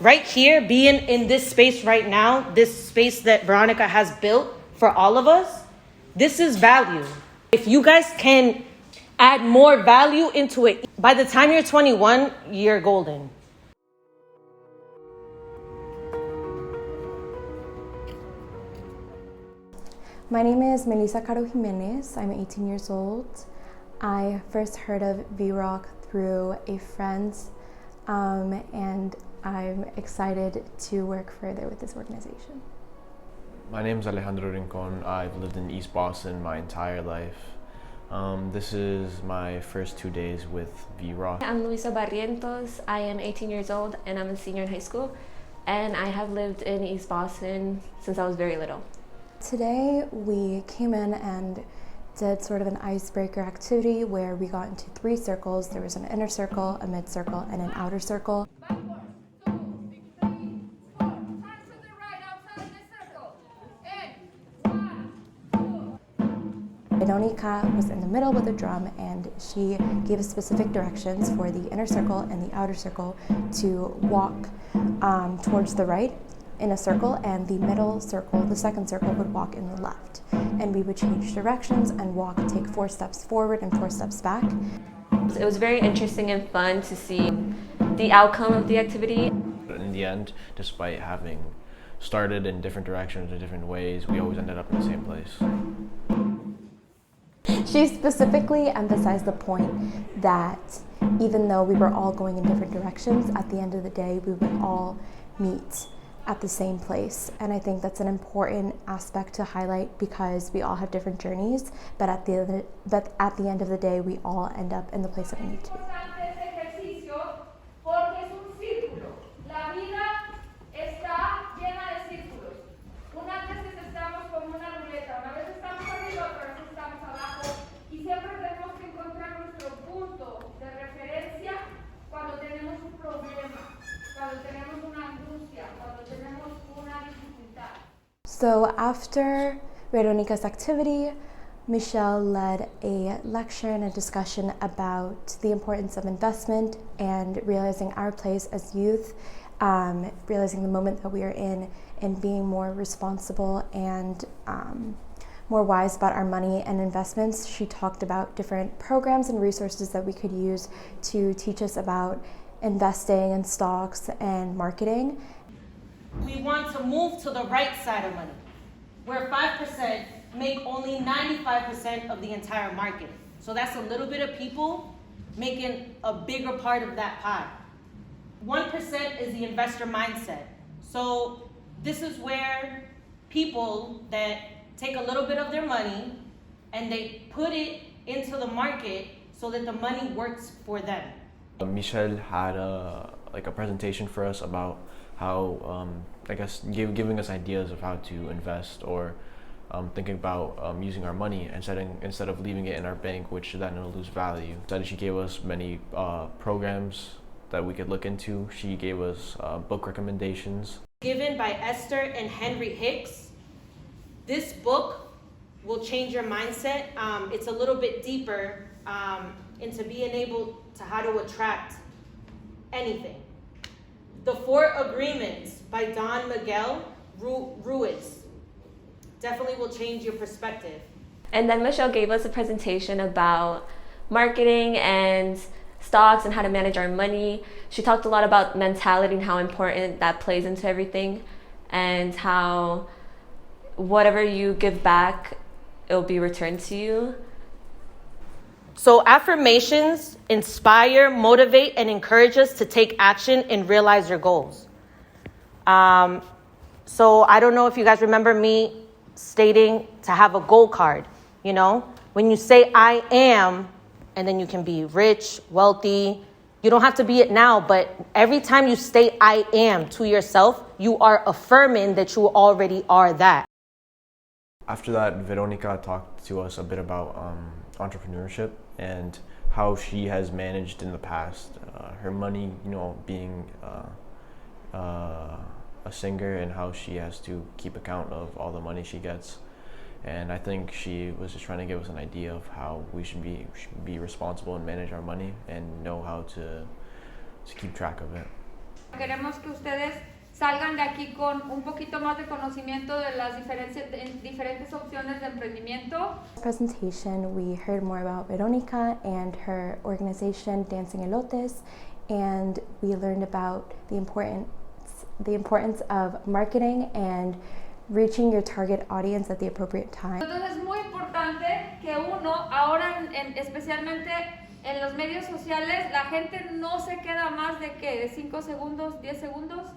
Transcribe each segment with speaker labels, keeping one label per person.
Speaker 1: Right here, being in this space right now, this space that Veronica has built for all of us, this is value. If you guys can add more value into it, by the time you're 21, you're golden.
Speaker 2: My name is Melissa Caro Jimenez. I'm 18 years old. I first heard of Vrocc through a friend, and I'm excited to work further with this organization.
Speaker 3: My name is Alejandro Rincon. I've lived in East Boston my entire life. This is my first 2 days with Vrocc.
Speaker 4: I'm Luisa Barrientos. I am 18 years old and I'm a senior in high school. And I have lived in East Boston since I was very little.
Speaker 2: Today we came in and did sort of an icebreaker activity where we got into 3 circles. There was an inner circle, a mid circle, and an outer circle. Veronica was in the middle with a drum, and she gave us specific directions for the inner circle and the outer circle to walk towards the right in a circle, and the middle circle, the second circle, would walk in the left. And we would change directions and take 4 steps forward and 4 steps back.
Speaker 4: It was very interesting and fun to see the outcome of the activity.
Speaker 3: But in the end, despite having started in different directions or different ways, we always ended up in the same place.
Speaker 2: She specifically emphasized the point that even though we were all going in different directions, at the end of the day, we would all meet at the same place. And I think that's an important aspect to highlight because we all have different journeys, but at the end of the day, we all end up in the place that we need to be. So after Veronica's activity, Michelle led a lecture and a discussion about the importance of investment and realizing our place as youth, realizing the moment that we are in, and being more responsible and more wise about our money and investments. She talked about different programs and resources that we could use to teach us about investing in stocks and marketing.
Speaker 1: We want to move to the right side of money, where 5% make only 95% of the entire market. So that's a little bit of people making a bigger part of that pie. 1% is the investor mindset. So this is where people that take a little bit of their money and they put it into the market so that the money works for them.
Speaker 3: Michelle had a presentation for us about how, giving us ideas of how to invest or thinking about using our money instead of leaving it in our bank, which then it'll lose value. Instead, she gave us many programs that we could look into. She gave us book recommendations.
Speaker 1: Given by Esther and Henry Hicks. This book will change your mindset. It's a little bit deeper into being able to how to attract anything. The 4 Agreements by Don Miguel Ruiz definitely will change your perspective.
Speaker 4: And then Michelle gave us a presentation about marketing and stocks and how to manage our money. She talked a lot about mentality and how important that plays into everything, and how whatever you give back, it'll be returned to you.
Speaker 1: So affirmations inspire, motivate, and encourage us to take action and realize your goals. So I don't know if you guys remember me stating to have a goal card. You know, when you say I am, and then you can be rich, wealthy. You don't have to be it now, but every time you state I am to yourself, you are affirming that you already are that.
Speaker 3: After that, Veronica talked to us a bit about entrepreneurship and how she has managed in the past her money, being a singer, and how she has to keep account of all the money she gets. And I think she was just trying to give us an idea of how we should be responsible and manage our money and know how to keep track of it.
Speaker 5: Queremos que ustedes salgan de aquí con un poquito más de conocimiento de las diferentes opciones de emprendimiento.
Speaker 2: Presentation, we heard more about Veronica and her organization Dancing Elotes, and we learned about the importance of marketing and reaching your target audience at the appropriate time.
Speaker 5: Entonces es muy importante que uno, ahora especialmente en los medios sociales, la gente no se queda más de ¿qué? De 5 segundos, 10 segundos.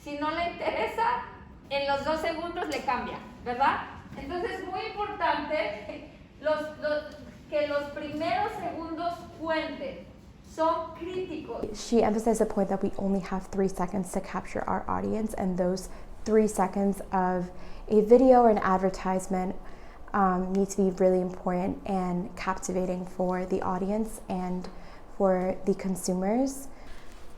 Speaker 5: Si no le interesa, en los 2 segundos le cambia, ¿verdad? Entonces es muy importante que los primeros segundos cuenten. Son críticos.
Speaker 2: She emphasized the point that we only have 3 seconds to capture our audience, and those 3 seconds of a video or an advertisement need to be really important and captivating for the audience and for the consumers.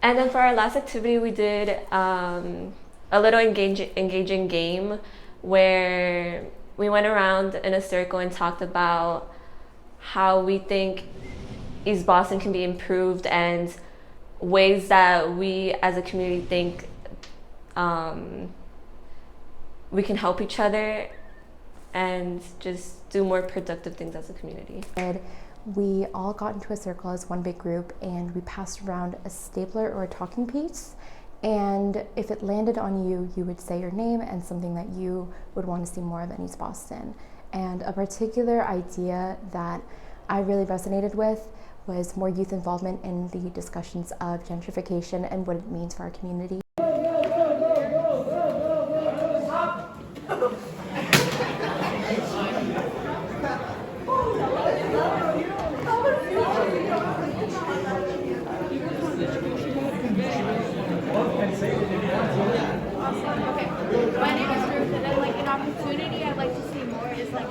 Speaker 4: And then for our last activity, we did a little engaging game where we went around in a circle and talked about how we think East Boston can be improved and ways that we as a community think we can help each other and just do more productive things as a community.
Speaker 2: We all got into a circle as one big group, and we passed around a stapler or a talking piece, and if it landed on you, you would say your name and something that you would want to see more of in East Boston. And a particular idea that I really resonated with was more youth involvement in the discussions of gentrification and what it means for our community.
Speaker 6: My name is Ruth, and then like an opportunity I'd like to see more is like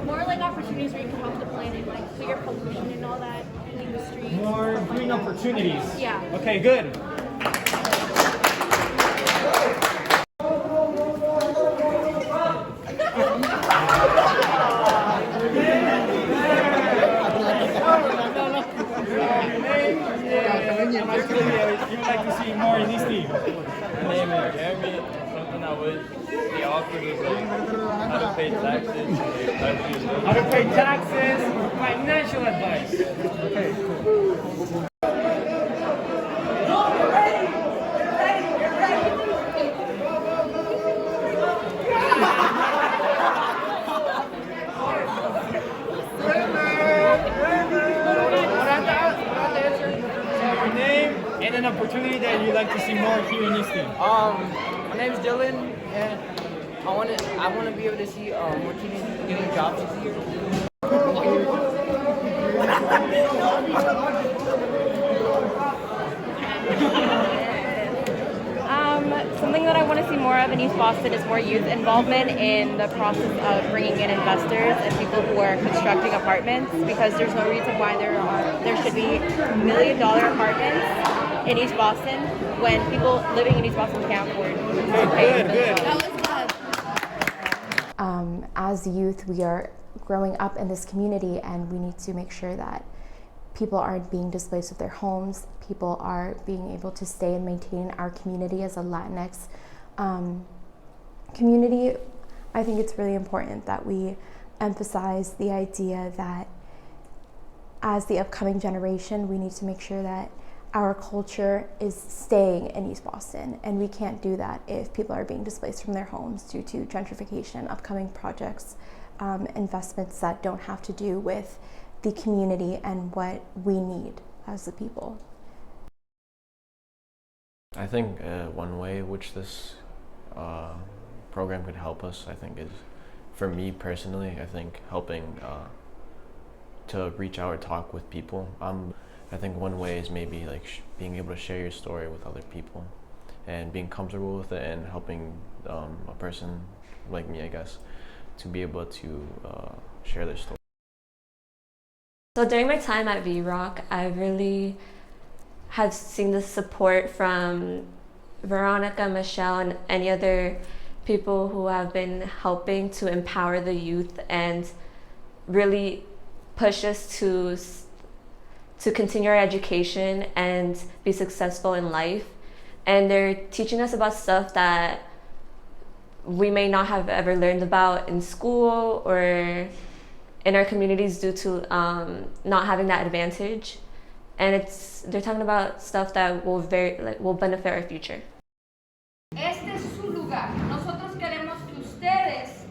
Speaker 6: more like opportunities where you can help the planet, like clear pollution and all that in the streets.
Speaker 7: More green opportunities.
Speaker 6: Yeah.
Speaker 7: Okay, good. You'd like to see more in this team.
Speaker 8: My name is Jeremy. Something I would be awkward is like how to pay taxes.
Speaker 7: How to pay taxes, financial advice. Okay, cool. Your name and an opportunity that you'd like to see more here in this team.
Speaker 9: My name is Dylan, and I want to be able to see more teenagers getting jobs this year.
Speaker 10: Something that I want to see more of in East Boston is more youth involvement in the process of bringing in investors and people who are constructing apartments, because there's no reason why there should be $1 million apartments in East Boston when people living in East Boston can't afford to pay.
Speaker 7: Good.
Speaker 6: That was good.
Speaker 2: As youth, we are growing up in this community, and we need to make sure that people aren't being displaced of their homes. People are being able to stay and maintain our community as a Latinx community. I think it's really important that we emphasize the idea that as the upcoming generation, we need to make sure that our culture is staying in East Boston, and we can't do that if people are being displaced from their homes due to gentrification, upcoming projects, investments that don't have to do with the community and what we need as the people.
Speaker 3: I think one way which this program could help us, I think, is, for me personally, I think helping to reach out or talk with people. I think one way is maybe like being able to share your story with other people and being comfortable with it, and helping a person like me, I guess, to be able to share their story.
Speaker 4: So during my time at Vrocc, I really have seen the support from Veronica, Michelle, and any other people who have been helping to empower the youth and really push us to to continue our education and be successful in life. And they're teaching us about stuff that we may not have ever learned about in school or in our communities due to not having that advantage. And they're talking about stuff that will benefit our future.
Speaker 5: Este es su lugar. Nosotros queremos que ustedes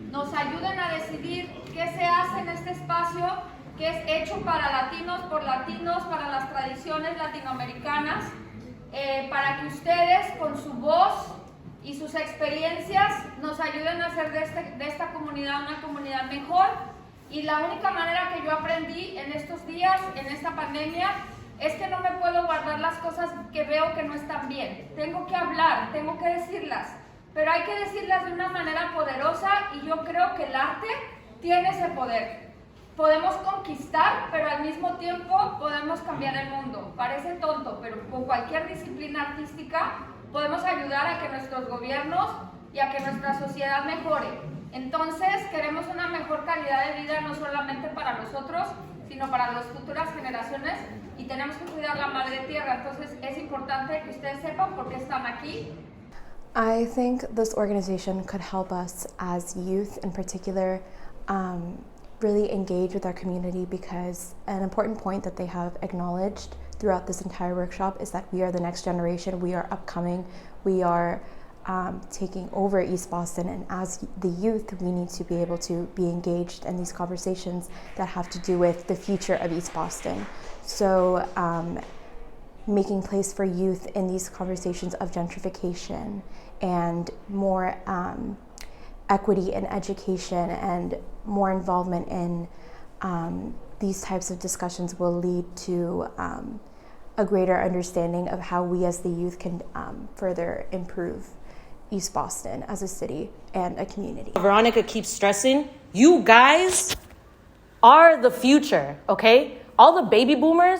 Speaker 5: nos ayuden a decidir qué se hace en este espacio que es hecho para latinos, por latinos, para las tradiciones latinoamericanas, para que ustedes con su voz y sus experiencias nos ayuden a hacer de esta comunidad una comunidad mejor. Y la única manera que yo aprendí en estos días, en esta pandemia, es que no me puedo guardar las cosas que veo que no están bien. Tengo que hablar, tengo que decirlas, pero hay que decirlas de una manera poderosa y yo creo que el arte tiene ese poder. Podemos conquistar, pero al mismo tiempo podemos cambiar el mundo. Parece tonto, pero con cualquier disciplina artística podemos ayudar a que nuestros gobiernos y a que nuestra sociedad mejore. Entonces, queremos una mejor calidad de vida no solamente para nosotros, sino para las futuras generaciones y tenemos que cuidar la madre tierra. Entonces, es importante que ustedes sepan por qué están aquí.
Speaker 2: I think this organization could help us as youth in particular really engage with our community, because an important point that they have acknowledged throughout this entire workshop is that we are the next generation, we are upcoming, we are taking over East Boston, and as the youth we need to be able to be engaged in these conversations that have to do with the future of East Boston. So making place for youth in these conversations of gentrification and more equity in education and more involvement in these types of discussions will lead to a greater understanding of how we as the youth can further improve East Boston as a city and a community.
Speaker 1: Veronica keeps stressing, you guys are the future, okay? All the baby boomers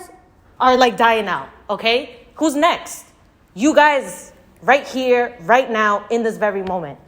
Speaker 1: are like dying out, okay? Who's next? You guys right here, right now, in this very moment.